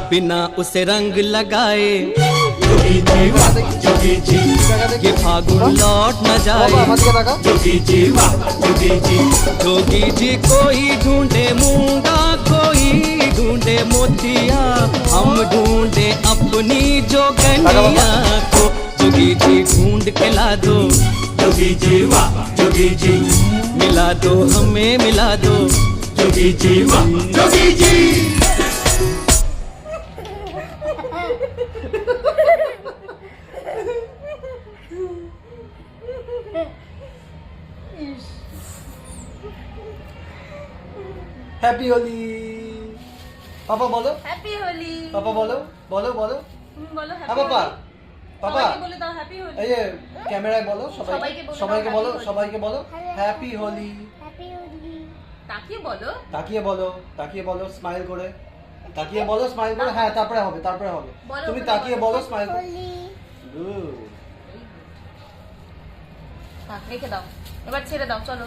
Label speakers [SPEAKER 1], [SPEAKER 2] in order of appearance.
[SPEAKER 1] बिना उसे रंग लगाए
[SPEAKER 2] जोगी जी वाह जोगी जी
[SPEAKER 1] ये फागुन लौट न जाए
[SPEAKER 2] जोगी जी वाह जोगी जी
[SPEAKER 1] जोगी जी कोई ढूंढे मूंगा कोई ढूंढे मोतिया हम ढूंढे अपनी जोगनिया को जोगी जी ढूंढ के ला दो
[SPEAKER 2] जोगी जी वाह जोगी जी
[SPEAKER 1] मिला दो हमें मिला दो
[SPEAKER 2] जोगी जी वाह जोगी जी
[SPEAKER 3] हैप्पी होली पापा बोलो
[SPEAKER 4] হ্যাপি হোলি
[SPEAKER 3] पापा बोलो बोलो बोलो
[SPEAKER 4] বলো
[SPEAKER 3] हाँ
[SPEAKER 4] হ্যাপি
[SPEAKER 3] पापा पापा
[SPEAKER 4] সবাইকে বলে দাও হ্যাপি হোলি
[SPEAKER 3] এই যে ক্যামেরায় বলো
[SPEAKER 4] সবাইকে বলো,
[SPEAKER 3] সবাইকে বলো
[SPEAKER 4] happy
[SPEAKER 3] সবাইকে বলো হ্যাপি হোলি
[SPEAKER 4] তাকিয়ে বলো
[SPEAKER 3] তাকিয়ে বলো স্মাইল করে তাকিয়ে বলো স্মাইল করে হ্যাঁ তারপরে হবে
[SPEAKER 4] বলো,
[SPEAKER 3] তুমি
[SPEAKER 4] বলো,
[SPEAKER 3] তাকিয়ে
[SPEAKER 4] বলো।
[SPEAKER 3] বলো স্মাইল করে গুড
[SPEAKER 4] রেখে দাও এবার ছেড়ে দাও চলো